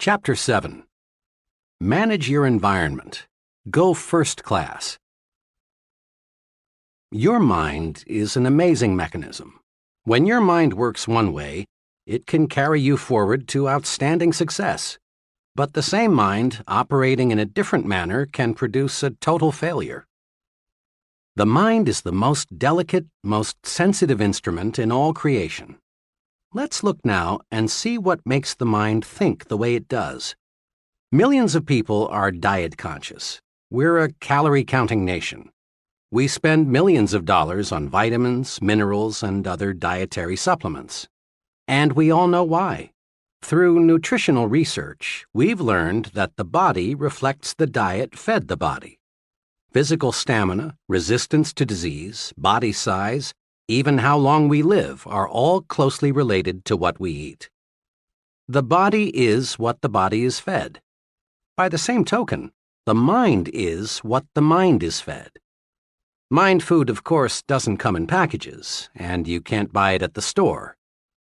Chapter 7. Manage your environment. Go first class. Your mind is an amazing mechanism. When your mind works one way, it can carry you forward to outstanding success. But the same mind operating in a different manner can produce a total failure. The mind is the most delicate, most sensitive instrument in all creation. Let's look now and see what makes the mind think the way it does. Millions of people are diet conscious. We're a calorie-counting nation. We spend millions of dollars on vitamins, minerals, and other dietary supplements. And we all know why. Through nutritional research, we've learned that the body reflects the diet fed the body. Physical stamina, resistance to disease, body size, even how long we live are all closely related to what we eat. The body is what the body is fed. By the same token, the mind is what the mind is fed. Mind food, of course, doesn't come in packages, and you can't buy it at the store.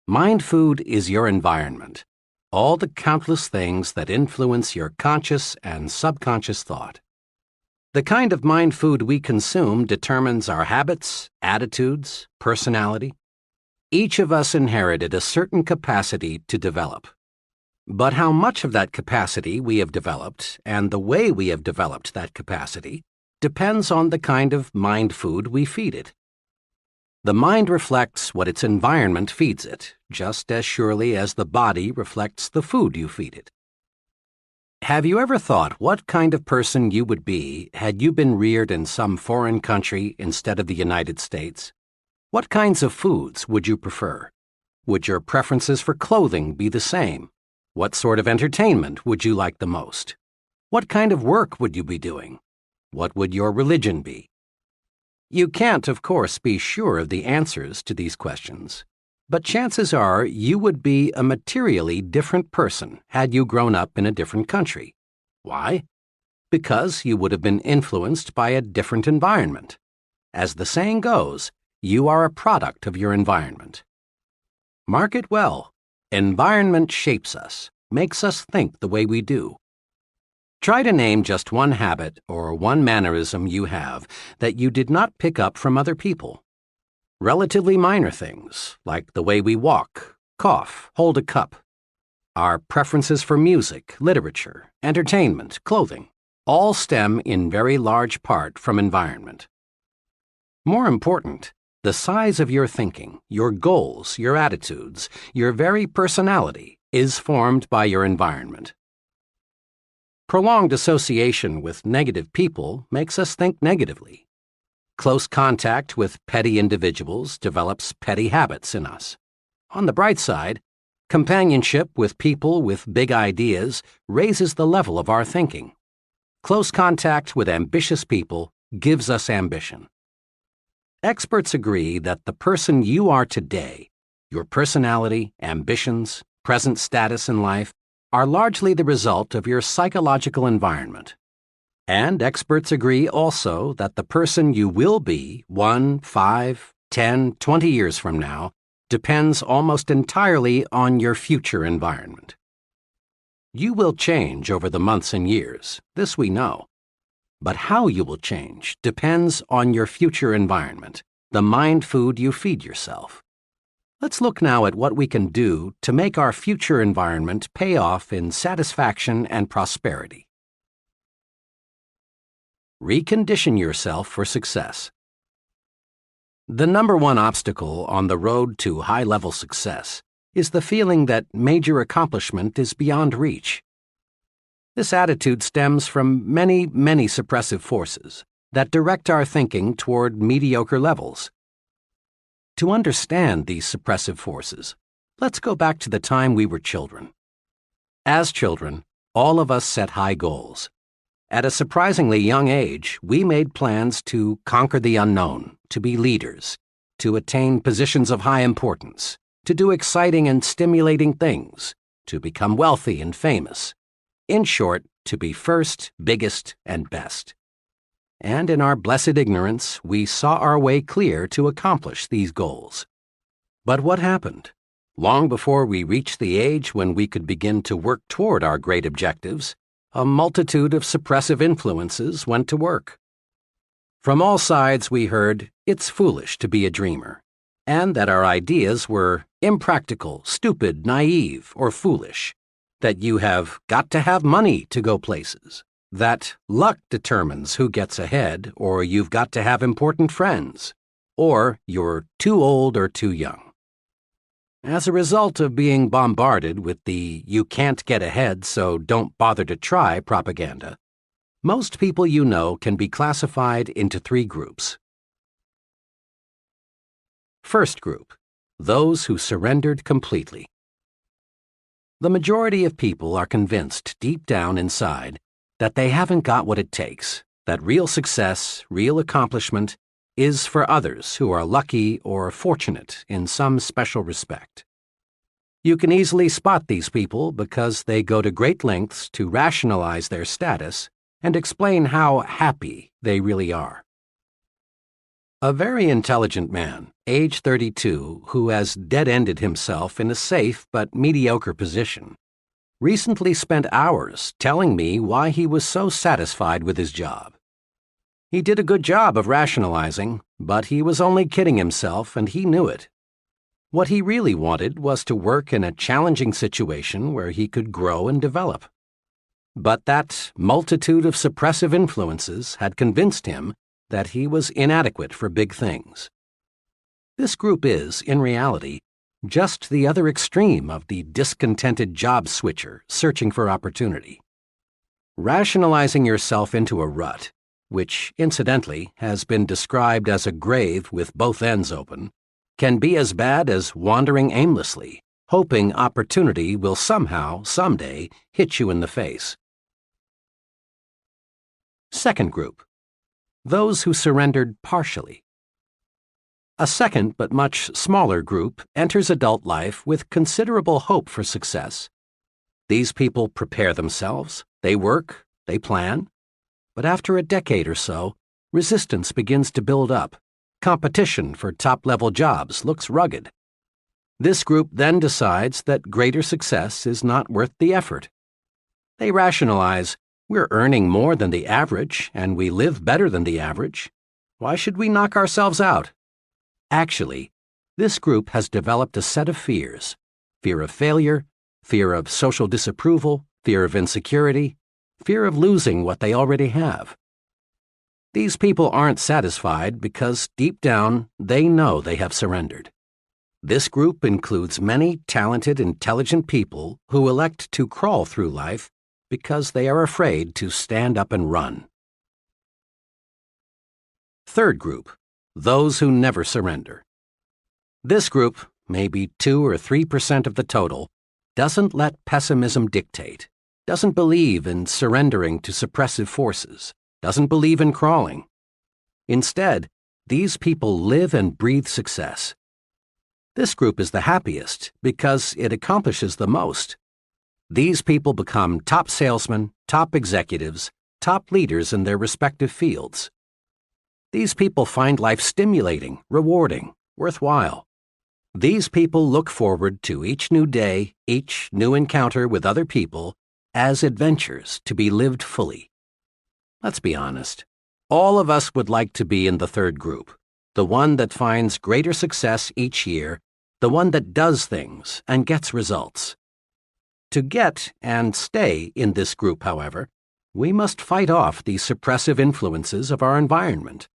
Mind food is your environment, all the countless things that influence your conscious and subconscious thought. The kind of mind food we consume determines our habits, attitudes, personality. Each of us inherited a certain capacity to develop. But how much of that capacity we have developed and the way we have developed that capacity depends on the kind of mind food we feed it. The mind reflects what its environment feeds it, just as surely as the body reflects the food you feed it. Have you ever thought what kind of person you would be had you been reared in some foreign country instead of the United States? What kinds of foods would you prefer? Would your preferences for clothing be the same? What sort of entertainment would you like the most? What kind of work would you be doing? What would your religion be? You can't, of course, be sure of the answers to these questions. But chances are you would be a materially different person had you grown up in a different country. Why? Because you would have been influenced by a different environment. As the saying goes, you are a product of your environment. Mark it well. Environment shapes us, makes us think the way we do. Try to name just one habit or one mannerism you have that you did not pick up from other people. Relatively minor things, like the way we walk, cough, hold a cup. Our preferences for music, literature, entertainment, clothing, all stem in very large part from environment. More important, the size of your thinking, your goals, your attitudes, your very personality is formed by your environment. Prolonged association with negative people makes us think negatively. Close contact with petty individuals develops petty habits in us. On the bright side, companionship with people with big ideas raises the level of our thinking. Close contact with ambitious people gives us ambition. Experts agree that the person you are today, your personality, ambitions, present status in life, are largely the result of your psychological environment. And experts agree also that the person you will be 1, 5, 10, 20 years from now depends almost entirely on your future environment. You will change over the months and years, this we know. But how you will change depends on your future environment, the mind food you feed yourself. Let's look now at what we can do to make our future environment pay off in satisfaction and prosperity. Recondition yourself for success. The number one obstacle on the road to high-level success is the feeling that major accomplishment is beyond reach. This attitude stems from many, many suppressive forces that direct our thinking toward mediocre levels. To understand these suppressive forces, let's go back to the time we were children. As children, all of us set high goals. At a surprisingly young age, we made plans to conquer the unknown, to be leaders, to attain positions of high importance, to do exciting and stimulating things, to become wealthy and famous. In short, to be first, biggest, and best. And in our blessed ignorance, we saw our way clear to accomplish these goals. But what happened? Long before we reached the age when we could begin to work toward our great objectives, a multitude of suppressive influences went to work. From all sides we heard it's foolish to be a dreamer, and that our ideas were impractical, stupid, naive, or foolish, that you have got to have money to go places, that luck determines who gets ahead, or you've got to have important friends, or you're too old or too young. As a result of being bombarded with the "you can't get ahead, so don't bother to try" propaganda, most people you know can be classified into 3 groups. First group, those who surrendered completely. The majority of people are convinced deep down inside that they haven't got what it takes, that real success, real accomplishment, is for others who are lucky or fortunate in some special respect. You can easily spot these people because they go to great lengths to rationalize their status and explain how happy they really are. A very intelligent man, age 32, who has dead-ended himself in a safe but mediocre position, recently spent hours telling me why he was so satisfied with his job. He did a good job of rationalizing, but he was only kidding himself, and he knew it. What he really wanted was to work in a challenging situation where he could grow and develop. But that multitude of suppressive influences had convinced him that he was inadequate for big things. This group is, in reality, just the other extreme of the discontented job switcher searching for opportunity. Rationalizing yourself into a rut, which, incidentally, has been described as a grave with both ends open, can be as bad as wandering aimlessly, hoping opportunity will somehow, someday, hit you in the face. Second group, those who surrendered partially. A second but much smaller group enters adult life with considerable hope for success. These people prepare themselves, they work, they plan, but after a decade or so, resistance begins to build up. Competition for top-level jobs looks rugged. This group then decides that greater success is not worth the effort. They rationalize, we're earning more than the average, and we live better than the average. Why should we knock ourselves out? Actually, this group has developed a set of fears: fear of failure, fear of social disapproval, fear of insecurity, fear of losing what they already have. These people aren't satisfied because deep down they know they have surrendered. This group includes many talented, intelligent people who elect to crawl through life because they are afraid to stand up and run. Third group, those who never surrender. This group, maybe 2 or 3% of the total, doesn't let pessimism dictate, doesn't believe in surrendering to suppressive forces, doesn't believe in crawling. Instead, these people live and breathe success. This group is the happiest because it accomplishes the most. These people become top salesmen, top executives, top leaders in their respective fields. These people find life stimulating, rewarding, worthwhile. These people look forward to each new day, each new encounter with other people, as adventures to be lived fully. Let's be honest. All of us would like to be in the third group, the one that finds greater success each year, the one that does things and gets results. To get and stay in this group, however, we must fight off the suppressive influences of our environment.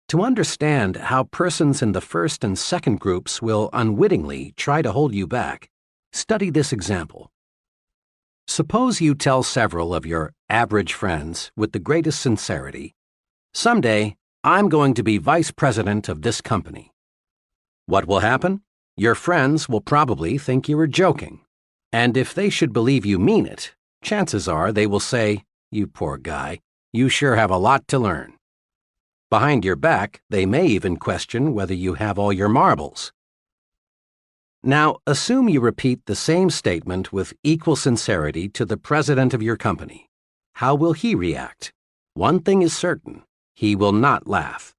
To understand how persons in the first and second groups will unwittingly try to hold you back, study this example. Suppose you tell several of your average friends with the greatest sincerity, "Someday, I'm going to be vice president of this company." What will happen? Your friends will probably think you are joking. And if they should believe you mean it, chances are they will say, "You poor guy, you sure have a lot to learn." Behind your back, they may even question whether you have all your marbles. Now, assume you repeat the same statement with equal sincerity to the president of your company. How will he react? One thing is certain: he will not laugh.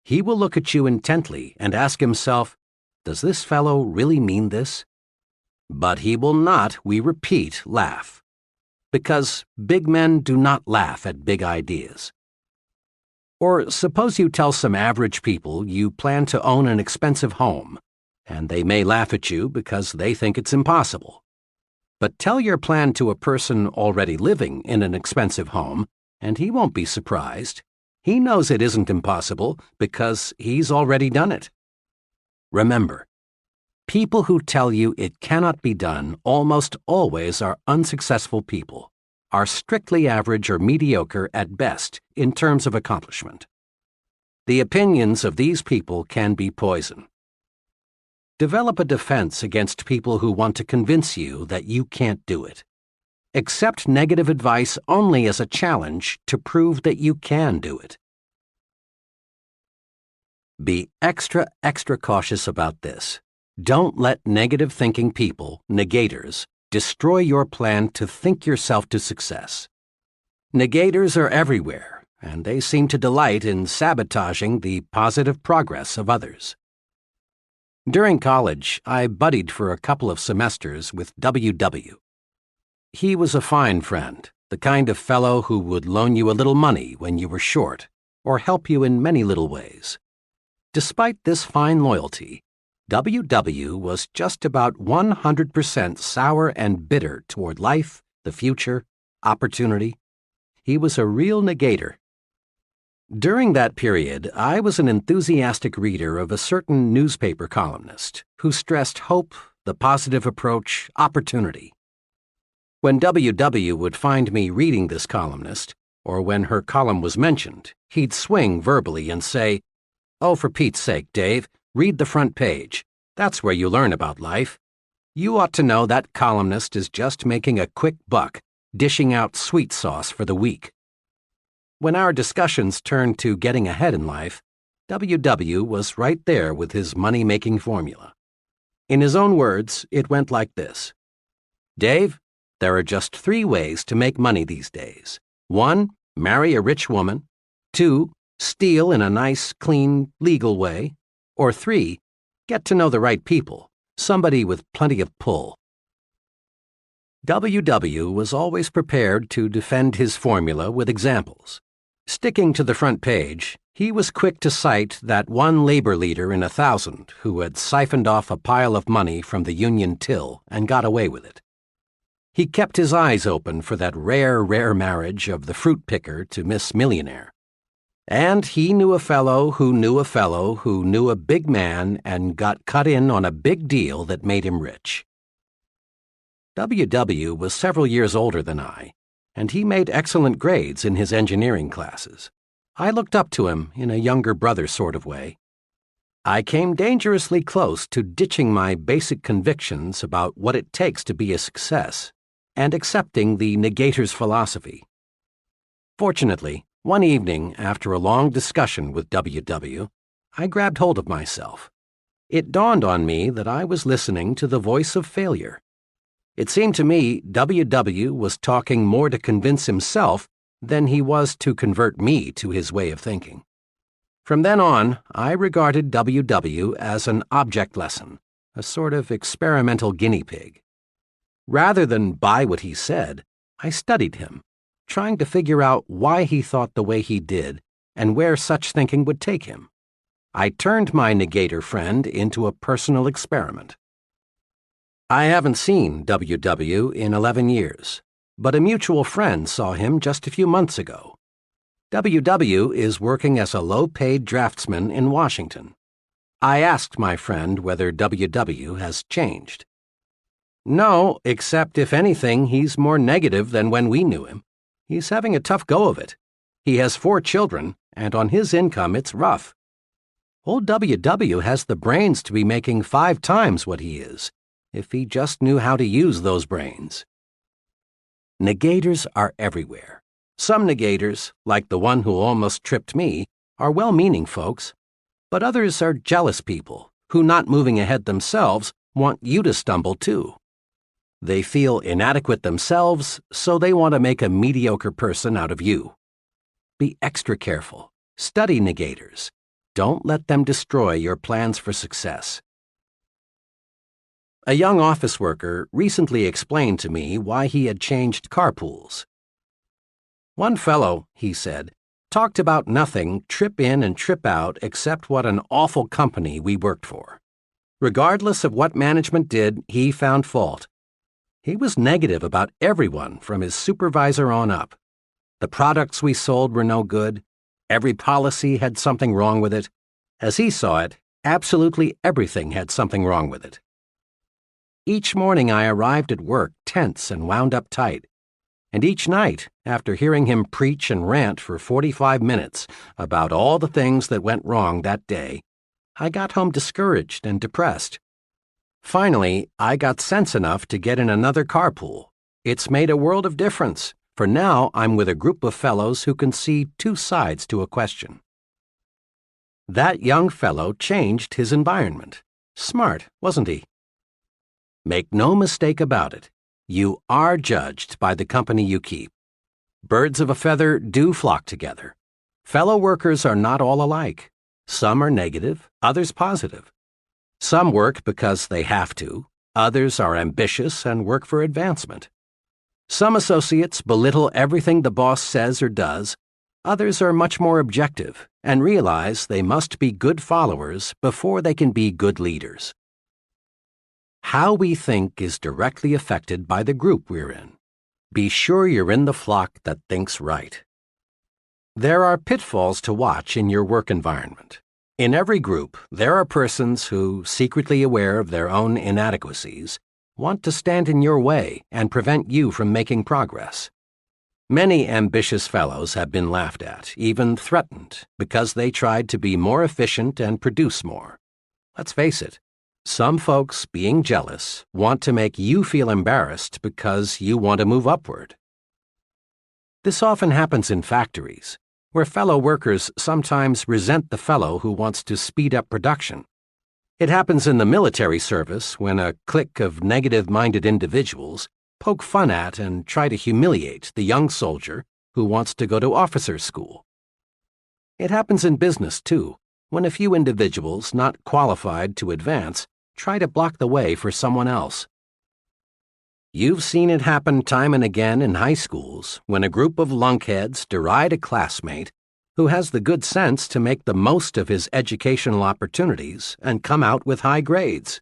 He will look at you intently and ask himself, Does this fellow really mean this? But he will not, we repeat, laugh. Because big men do not laugh at big ideas. Or suppose you tell some average people you plan to own an expensive home, and they may laugh at you because they think it's impossible. But tell your plan to a person already living in an expensive home, and he won't be surprised. He knows it isn't impossible because he's already done it. Remember, people who tell you it cannot be done almost always are unsuccessful people, are strictly average or mediocre at best in terms of accomplishment. The opinions of these people can be poison. Develop a defense against people who want to convince you that you can't do it. Accept negative advice only as a challenge to prove that you can do it. Be extra cautious about this. Don't let negative thinking people, negators, destroy your plan to think yourself to success. Negators are everywhere, and they seem to delight in sabotaging the positive progress of others. During college, I buddied for a couple of semesters with W.W. He was a fine friend, the kind of fellow who would loan you a little money when you were short, or help you in many little ways. Despite this fine loyalty, W.W. was just about 100% sour and bitter toward life, the future, opportunity. He was a real negator. During that period, I was an enthusiastic reader of a certain newspaper columnist who stressed hope, the positive approach, opportunity. When W.W. would find me reading this columnist, or when her column was mentioned, he'd swing verbally and say, "Oh, for Pete's sake, Dave, read the front page. That's where you learn about life. You ought to know that columnist is just making a quick buck, dishing out sweet sauce for the weak." When our discussions turned to getting ahead in life, W.W. was right there with his money-making formula. In his own words, it went like this. "Dave, there are just 3 ways to make money these days. 1, marry a rich woman. 2, steal in a nice, clean, legal way. Or 3, get to know the right people, somebody with plenty of pull." W.W. was always prepared to defend his formula with examples. Sticking to the front page, he was quick to cite that one labor leader in 1,000 who had siphoned off a pile of money from the union till and got away with it. He kept his eyes open for that rare marriage of the fruit picker to Miss Millionaire. And he knew a fellow who knew a fellow who knew a big man and got cut in on a big deal that made him rich. W.W. was several years older than I, and he made excellent grades in his engineering classes. I looked up to him in a younger brother sort of way. I came dangerously close to ditching my basic convictions about what it takes to be a success and accepting the negator's philosophy. Fortunately, one evening, after a long discussion with W.W., I grabbed hold of myself. It dawned on me that I was listening to the voice of failure. It seemed to me W.W. was talking more to convince himself than he was to convert me to his way of thinking. From then on, I regarded W.W. as an object lesson, a sort of experimental guinea pig. Rather than buy what he said, I studied him, trying to figure out why he thought the way he did and where such thinking would take him. I turned my negator friend into a personal experiment. I haven't seen W.W. in 11 years, but a mutual friend saw him just a few months ago. W.W. is working as a low-paid draftsman in Washington. I asked my friend whether W.W. has changed. "No, except if anything, he's more negative than when we knew him. He's having a tough go of it. He has 4 children, and on his income it's rough. Old W.W. has the brains to be making 5 times what he is, if he just knew how to use those brains." Negators are everywhere. Some negators, like the one who almost tripped me, are well-meaning folks, but others are jealous people who, not moving ahead themselves, want you to stumble too. They feel inadequate themselves, so they want to make a mediocre person out of you. Be extra careful. Study negators. Don't let them destroy your plans for success. A young office worker recently explained to me why he had changed carpools. One fellow, he said, talked about nothing trip in and trip out except what an awful company we worked for. Regardless of what management did, he found fault. He was negative about everyone from his supervisor on up. The products we sold were no good. Every policy had something wrong with it. As he saw it, absolutely everything had something wrong with it. Each morning I arrived at work tense and wound up tight. And each night, after hearing him preach and rant for 45 minutes about all the things that went wrong that day, I got home discouraged and depressed. Finally, I got sense enough to get in another carpool. It's made a world of difference, for now I'm with a group of fellows who can see two sides to a question. That young fellow changed his environment. Smart, wasn't he? Make no mistake about it. You are judged by the company you keep. Birds of a feather do flock together. Fellow workers are not all alike. Some are negative, others positive. Some work because they have to. Others are ambitious and work for advancement. Some associates belittle everything the boss says or does. Others are much more objective and realize they must be good followers before they can be good leaders. How we think is directly affected by the group we're in. Be sure you're in the flock that thinks right. There are pitfalls to watch in your work environment. In every group, there are persons who, secretly aware of their own inadequacies, want to stand in your way and prevent you from making progress. Many ambitious fellows have been laughed at, even threatened, because they tried to be more efficient and produce more. Let's face it, some folks, being jealous, want to make you feel embarrassed because you want to move upward. This often happens in factories, where fellow workers sometimes resent the fellow who wants to speed up production. It happens in the military service when a clique of negative-minded individuals poke fun at and try to humiliate the young soldier who wants to go to officer's school. It happens in business, too, when a few individuals not qualified to advance try to block the way for someone else. You've seen it happen time and again in high schools when a group of lunkheads deride a classmate who has the good sense to make the most of his educational opportunities and come out with high grades.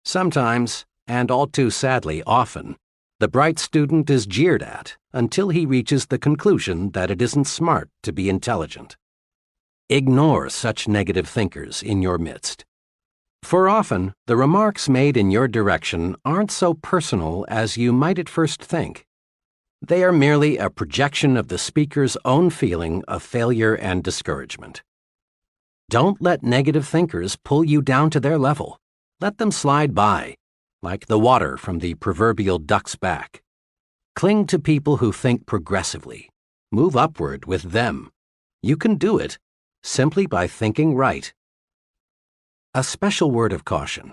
Sometimes, and all too sadly often, the bright student is jeered at until he reaches the conclusion that it isn't smart to be intelligent. Ignore such negative thinkers in your midst. For often, the remarks made in your direction aren't so personal as you might at first think. They are merely a projection of the speaker's own feeling of failure and discouragement. Don't let negative thinkers pull you down to their level. Let them slide by, like the water from the proverbial duck's back. Cling to people who think progressively. Move upward with them. You can do it simply by thinking right. A special word of caution.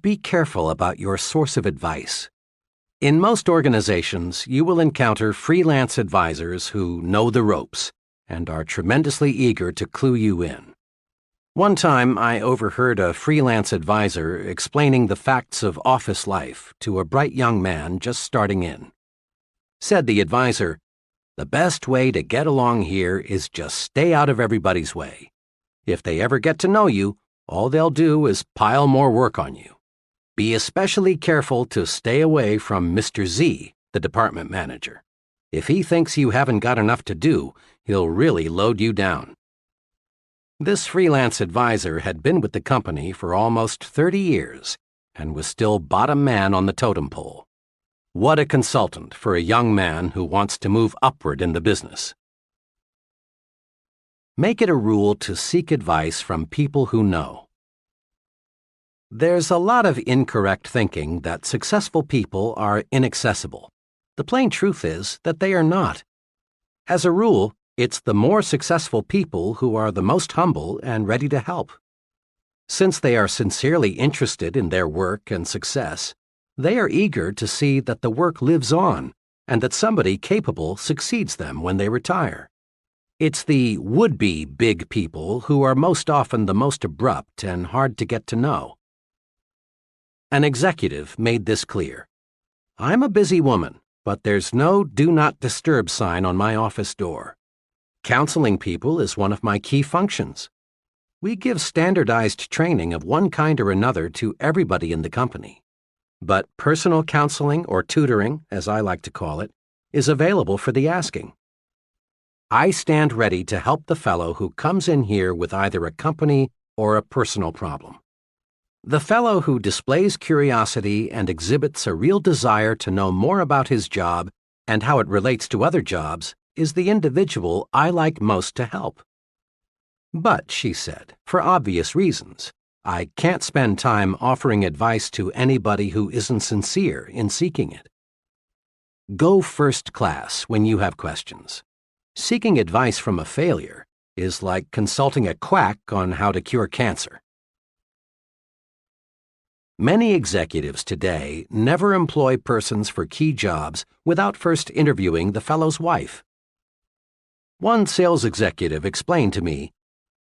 Be careful about your source of advice. In most organizations, you will encounter freelance advisors who know the ropes and are tremendously eager to clue you in. One time, I overheard a freelance advisor explaining the facts of office life to a bright young man just starting in. Said the advisor, "The best way to get along here is just stay out of everybody's way. If they ever get to know you, all they'll do is pile more work on you. Be especially careful to stay away from Mr. Z, the department manager. If he thinks you haven't got enough to do, he'll really load you down." This freelance advisor had been with the company for almost 30 years and was still bottom man on the totem pole. What a consultant for a young man who wants to move upward in the business. Make it a rule to seek advice from people who know. There's a lot of incorrect thinking that successful people are inaccessible. The plain truth is that they are not. As a rule, it's the more successful people who are the most humble and ready to help. Since they are sincerely interested in their work and success, they are eager to see that the work lives on and that somebody capable succeeds them when they retire. It's the would-be big people who are most often the most abrupt and hard to get to know. An executive made this clear. I'm a busy woman, but there's no do not disturb sign on my office door. Counseling people is one of my key functions. We give standardized training of one kind or another to everybody in the company. But personal counseling or tutoring, as I like to call it, is available for the asking. I stand ready to help the fellow who comes in here with either a company or a personal problem. The fellow who displays curiosity and exhibits a real desire to know more about his job and how it relates to other jobs is the individual I like most to help. But, she said, for obvious reasons, I can't spend time offering advice to anybody who isn't sincere in seeking it. Go first class when you have questions. Seeking advice from a failure is like consulting a quack on how to cure cancer. Many executives today never employ persons for key jobs without first interviewing the fellow's wife. One sales executive explained to me,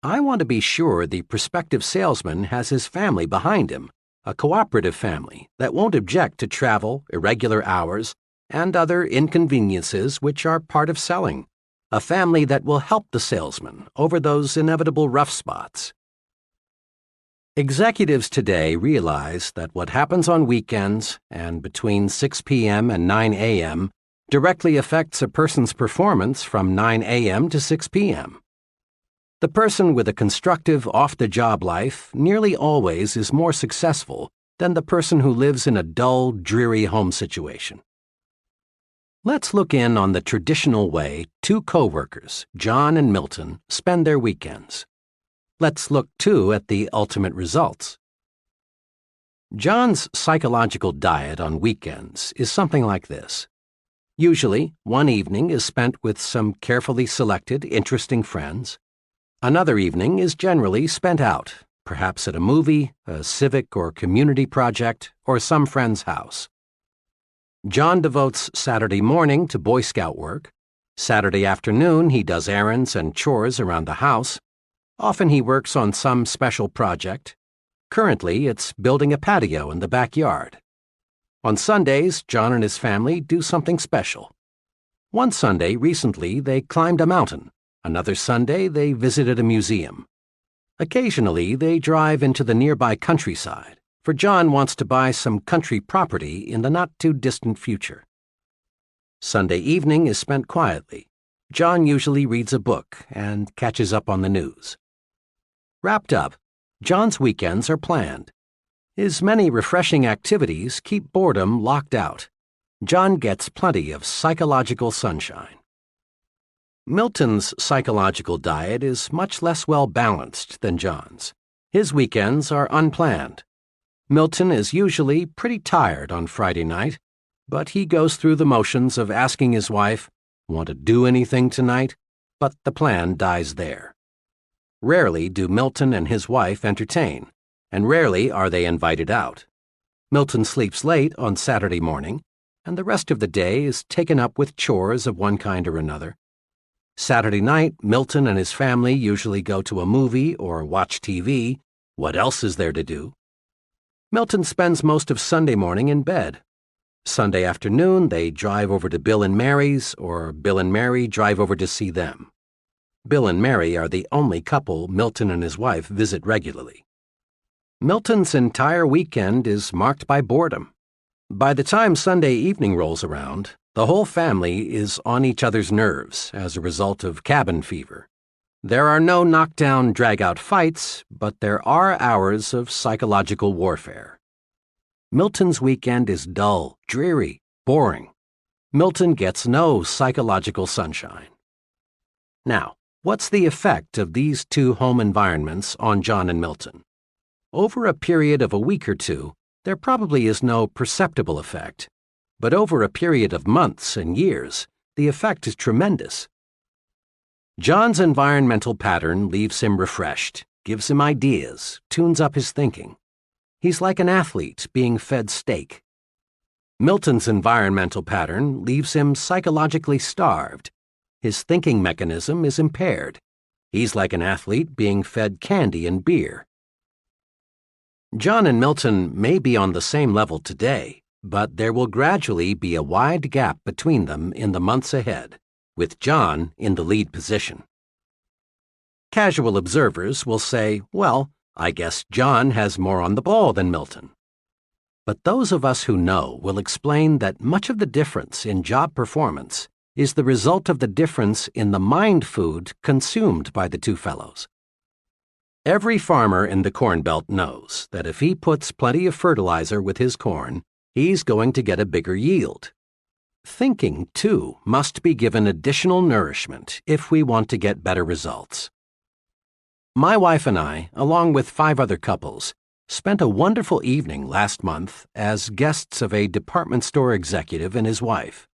I want to be sure the prospective salesman has his family behind him, a cooperative family that won't object to travel, irregular hours, and other inconveniences which are part of selling, a family that will help the salesman over those inevitable rough spots. Executives today realize that what happens on weekends and between 6 p.m. and 9 a.m. directly affects a person's performance from 9 a.m. to 6 p.m. The person with a constructive off-the-job life nearly always is more successful than the person who lives in a dull, dreary home situation. Let's look in on the traditional way two co-workers, John and Milton, spend their weekends. Let's look, too, at the ultimate results. John's psychological diet on weekends is something like this. Usually, one evening is spent with some carefully selected, interesting friends. Another evening is generally spent out, perhaps at a movie, a civic or community project, or some friend's house. John devotes Saturday morning to Boy Scout work. Saturday afternoon he does errands and chores around the house. Often he works on some special project. Currently, it's building a patio in the backyard. On Sundays, John and his family do something special. One Sunday recently, they climbed a mountain. Another Sunday, they visited a museum. Occasionally, they drive into the nearby countryside, for John wants to buy some country property in the not-too-distant future. Sunday evening is spent quietly. John usually reads a book and catches up on the news. Wrapped up, John's weekends are planned. His many refreshing activities keep boredom locked out. John gets plenty of psychological sunshine. Milton's psychological diet is much less well-balanced than John's. His weekends are unplanned. Milton is usually pretty tired on Friday night, but he goes through the motions of asking his wife, "Want to do anything tonight?" But the plan dies there. Rarely do Milton and his wife entertain, and rarely are they invited out. Milton sleeps late on Saturday morning, and the rest of the day is taken up with chores of one kind or another. Saturday night, Milton and his family usually go to a movie or watch TV. What else is there to do? Milton spends most of Sunday morning in bed. Sunday afternoon, they drive over to Bill and Mary's, or Bill and Mary drive over to see them. Bill and Mary are the only couple Milton and his wife visit regularly. Milton's entire weekend is marked by boredom. By the time Sunday evening rolls around, the whole family is on each other's nerves as a result of cabin fever. There are no knockdown, drag-out fights, but there are hours of psychological warfare. Milton's weekend is dull, dreary, boring. Milton gets no psychological sunshine. Now, what's the effect of these two home environments on John and Milton? Over a period of a week or two, there probably is no perceptible effect. But over a period of months and years, the effect is tremendous. John's environmental pattern leaves him refreshed, gives him ideas, tunes up his thinking. He's like an athlete being fed steak. Milton's environmental pattern leaves him psychologically starved. His thinking mechanism is impaired. He's like an athlete being fed candy and beer. John and Milton may be on the same level today, but there will gradually be a wide gap between them in the months ahead, with John in the lead position. Casual observers will say, well, I guess John has more on the ball than Milton. But those of us who know will explain that much of the difference in job performance is the result of the difference in the mind food consumed by the two fellows. Every farmer in the Corn Belt knows that if he puts plenty of fertilizer with his corn, he's going to get a bigger yield. Thinking, too, must be given additional nourishment if we want to get better results. My wife and I, along with 5 other couples, spent a wonderful evening last month as guests of a department store executive and his wife.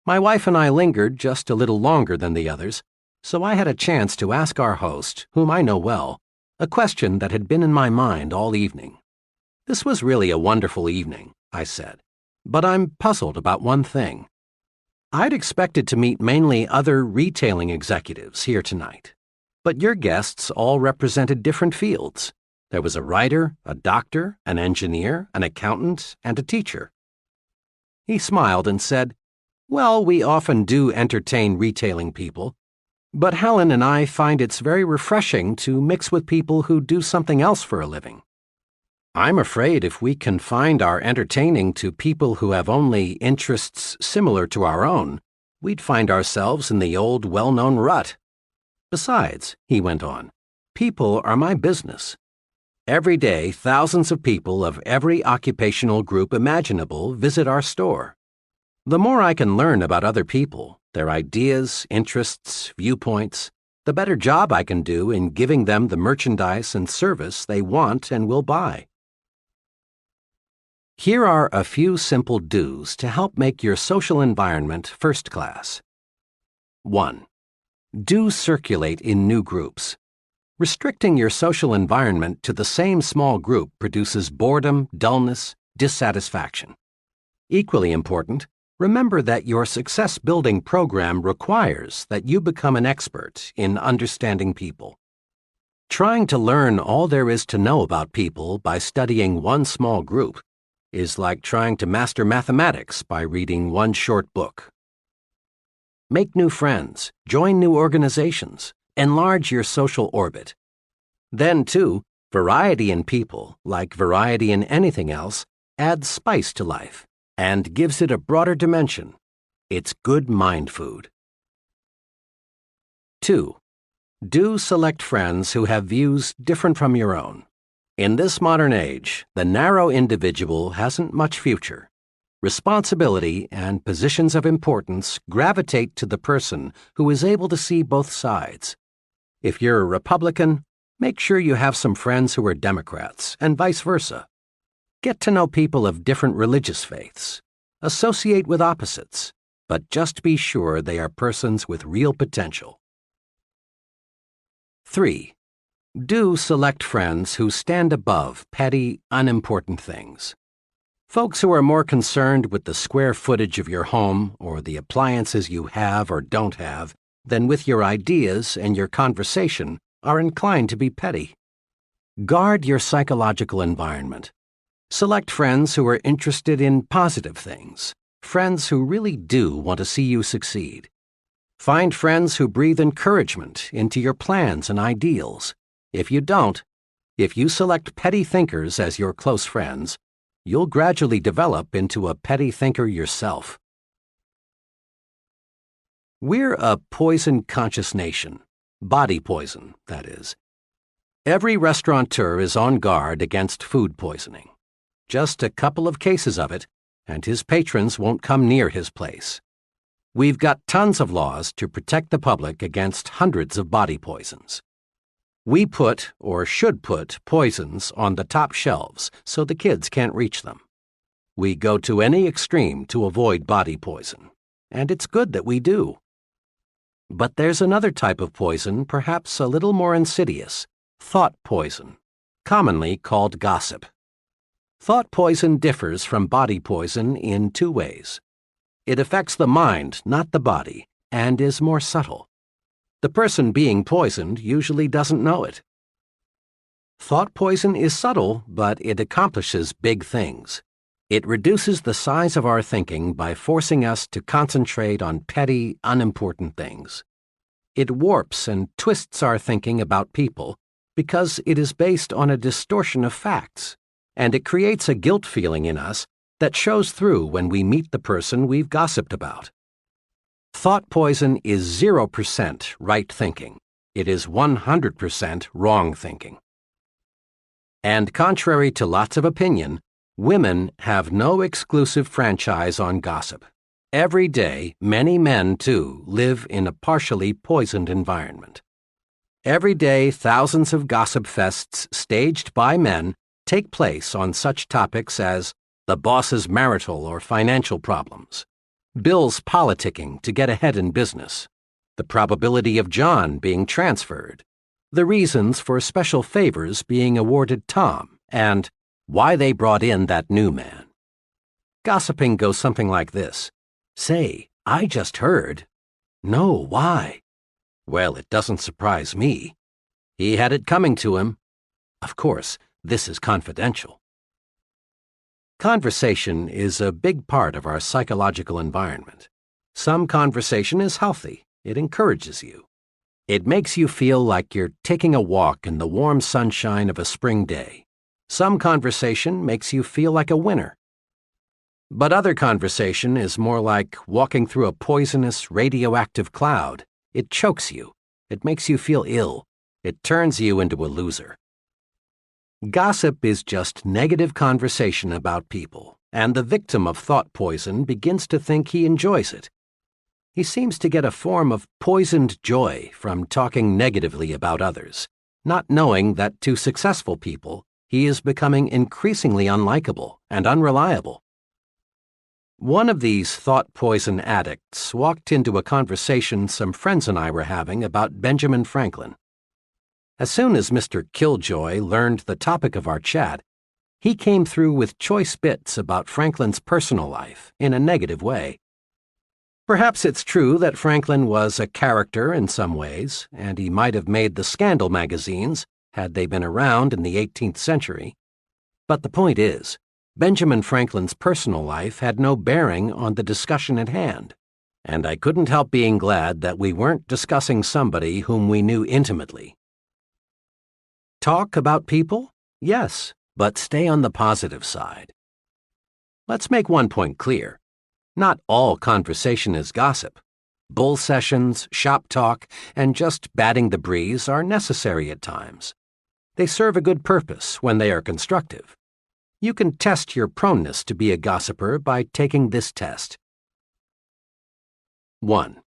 My wife and I lingered just a little longer than the others, so I had a chance to ask our host, whom I know well, a question that had been in my mind all evening. This was really a wonderful evening, I said, but I'm puzzled about one thing. I'd expected to meet mainly other retailing executives here tonight, but your guests all represented different fields. There was a writer, a doctor, an engineer, an accountant, and a teacher. He smiled and said, well, we often do entertain retailing people, but Helen and I find it's very refreshing to mix with people who do something else for a living. I'm afraid if we confined our entertaining to people who have only interests similar to our own, we'd find ourselves in the old well-known rut. Besides, he went on, people are my business. Every day, thousands of people of every occupational group imaginable visit our store. The more I can learn about other people, their ideas, interests, viewpoints, the better job I can do in giving them the merchandise and service they want and will buy. Here are a few simple do's to help make your social environment first class. 1. Do circulate in new groups. Restricting your social environment to the same small group produces boredom, dullness, dissatisfaction. Equally important, remember that your success-building program requires that you become an expert in understanding people. Trying to learn all there is to know about people by studying one small group is like trying to master mathematics by reading one short book. Make new friends, join new organizations, enlarge your social orbit. Then, too, variety in people, like variety in anything else, adds spice to life and gives it a broader dimension. It's good mind food. 2. Do select friends who have views different from your own. In this modern age, the narrow individual hasn't much future. Responsibility and positions of importance gravitate to the person who is able to see both sides. If you're a Republican, make sure you have some friends who are Democrats, and vice versa. Get to know people of different religious faiths. Associate with opposites, but just be sure they are persons with real potential. 3. Do select friends who stand above petty, unimportant things. Folks who are more concerned with the square footage of your home or the appliances you have or don't have than with your ideas and your conversation are inclined to be petty. Guard your psychological environment. Select friends who are interested in positive things, friends who really do want to see you succeed. Find friends who breathe encouragement into your plans and ideals. If you select petty thinkers as your close friends, you'll gradually develop into a petty thinker yourself. We're a poison-conscious nation. Body poison, that is. Every restaurateur is on guard against food poisoning. Just a couple of cases of it, and his patrons won't come near his place. We've got tons of laws to protect the public against hundreds of body poisons. We put, or should put, poisons on the top shelves so the kids can't reach them. We go to any extreme to avoid body poison, and it's good that we do. But there's another type of poison, perhaps a little more insidious, thought poison, commonly called gossip. Thought poison differs from body poison in 2 ways. It affects the mind, not the body, and is more subtle. The person being poisoned usually doesn't know it. Thought poison is subtle, but it accomplishes big things. It reduces the size of our thinking by forcing us to concentrate on petty, unimportant things. It warps and twists our thinking about people because it is based on a distortion of facts, and it creates a guilt feeling in us that shows through when we meet the person we've gossiped about. Thought poison is 0% right thinking. It is 100% wrong thinking. And contrary to lots of opinion, women have no exclusive franchise on gossip. Every day, many men, too, live in a partially poisoned environment. Every day, thousands of gossip fests staged by men take place on such topics as the boss's marital or financial problems, Bill's politicking to get ahead in business, the probability of John being transferred, the reasons for special favors being awarded Tom, and why they brought in that new man. Gossiping goes something like this. Say, I just heard. No, why? Well, it doesn't surprise me. He had it coming to him. Of course, this is confidential. Conversation is a big part of our psychological environment. Some conversation is healthy. It encourages you. It makes you feel like you're taking a walk in the warm sunshine of a spring day. Some conversation makes you feel like a winner. But other conversation is more like walking through a poisonous, radioactive cloud. It chokes you. It makes you feel ill. It turns you into a loser. Gossip is just negative conversation about people, and the victim of thought poison begins to think he enjoys it. He seems to get a form of poisoned joy from talking negatively about others, not knowing that to successful people, he is becoming increasingly unlikable and unreliable. One of these thought poison addicts walked into a conversation some friends and I were having about Benjamin Franklin. As soon as Mr. Killjoy learned the topic of our chat, he came through with choice bits about Franklin's personal life in a negative way. Perhaps it's true that Franklin was a character in some ways, and he might have made the scandal magazines had they been around in the 18th century. But the point is, Benjamin Franklin's personal life had no bearing on the discussion at hand, and I couldn't help being glad that we weren't discussing somebody whom we knew intimately. Talk about people? Yes, but stay on the positive side. Let's make one point clear. Not all conversation is gossip. Bull sessions, shop talk, and just batting the breeze are necessary at times. They serve a good purpose when they are constructive. You can test your proneness to be a gossiper by taking this test. 1.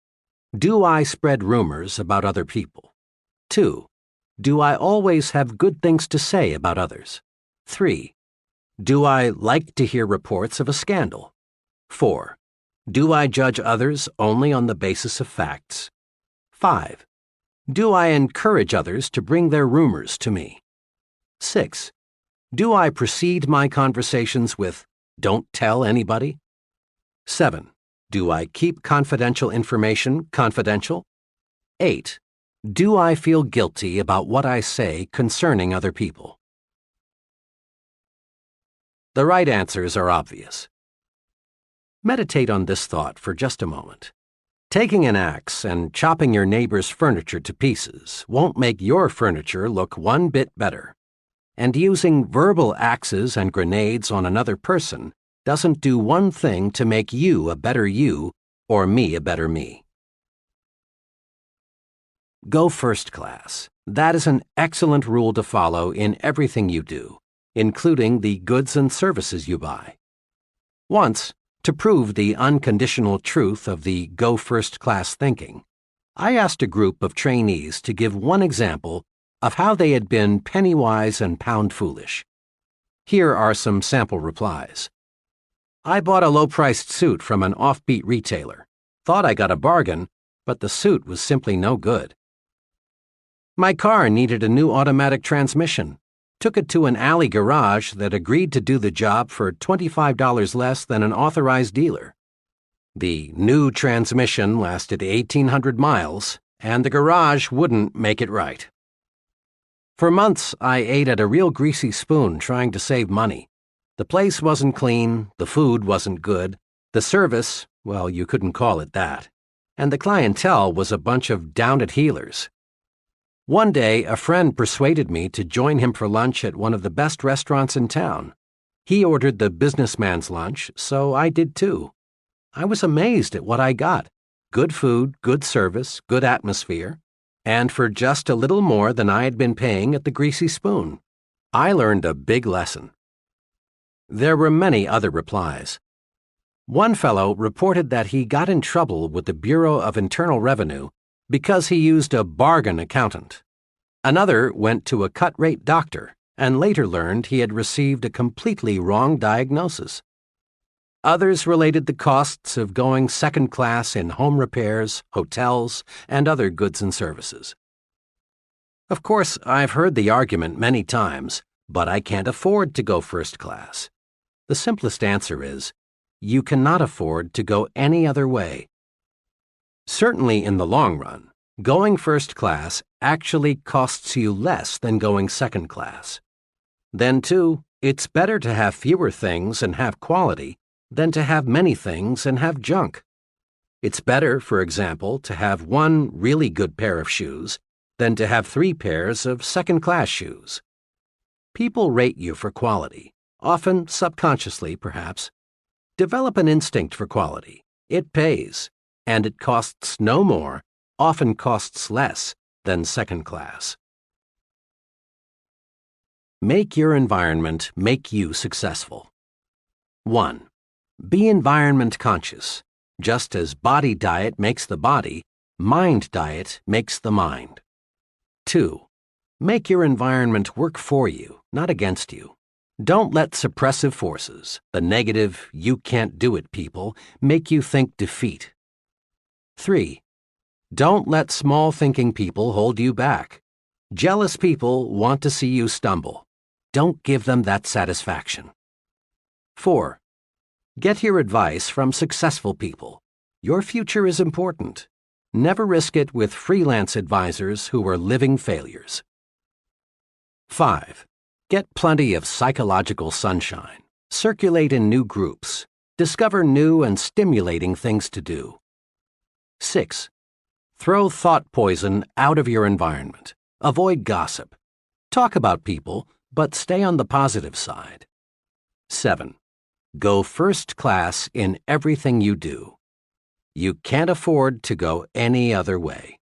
Do I spread rumors about other people? 2. Do I always have good things to say about others? 3. Do I like to hear reports of a scandal? 4. Do I judge others only on the basis of facts? 5. Do I encourage others to bring their rumors to me? 6. Do I precede my conversations with, "Don't tell anybody"? 7. Do I keep confidential information confidential? 8. Do I feel guilty about what I say concerning other people? The right answers are obvious. Meditate on this thought for just a moment. Taking an axe and chopping your neighbor's furniture to pieces won't make your furniture look one bit better. And using verbal axes and grenades on another person doesn't do one thing to make you a better you or me a better me. Go first class. That is an excellent rule to follow in everything you do, including the goods and services you buy. Once, to prove the unconditional truth of the go first class thinking, I asked a group of trainees to give one example of how they had been penny-wise and pound-foolish. Here are some sample replies. I bought a low-priced suit from an offbeat retailer. Thought I got a bargain, but the suit was simply no good. My car needed a new automatic transmission. Took it to an alley garage that agreed to do the job for $25 less than an authorized dealer. The new transmission lasted 1,800 miles, and the garage wouldn't make it right. For months, I ate at a real greasy spoon trying to save money. The place wasn't clean, the food wasn't good, the service, well, you couldn't call it that, and the clientele was a bunch of down-at-heelers. One day, a friend persuaded me to join him for lunch at one of the best restaurants in town. He ordered the businessman's lunch, so I did too. I was amazed at what I got. Good food, good service, good atmosphere, and for just a little more than I had been paying at the Greasy Spoon. I learned a big lesson. There were many other replies. One fellow reported that he got in trouble with the Bureau of Internal Revenue because he used a bargain accountant. Another went to a cut-rate doctor and later learned he had received a completely wrong diagnosis. Others related the costs of going second class in home repairs, hotels, and other goods and services. Of course, I've heard the argument many times, but I can't afford to go first class. The simplest answer is, you cannot afford to go any other way. Certainly in the long run, going first class actually costs you less than going second class. Then, too, it's better to have fewer things and have quality than to have many things and have junk. It's better, for example, to have one really good pair of shoes than to have 3 pairs of second-class shoes. People rate you for quality, often subconsciously, perhaps. Develop an instinct for quality. It pays, and it costs no more, often costs less, than second class. Make your environment make you successful. 1. Be environment conscious. Just as body diet makes the body, mind diet makes the mind. 2. Make your environment work for you, not against you. Don't let suppressive forces, the negative, you can't do it people, make you think defeat. 3. Don't let small-thinking people hold you back. Jealous people want to see you stumble. Don't give them that satisfaction. 4. Get your advice from successful people. Your future is important. Never risk it with freelance advisors who are living failures. 5. Get plenty of psychological sunshine. Circulate in new groups. Discover new and stimulating things to do. 6. Throw thought poison out of your environment. Avoid gossip. Talk about people, but stay on the positive side. 7. Go first class in everything you do. You can't afford to go any other way.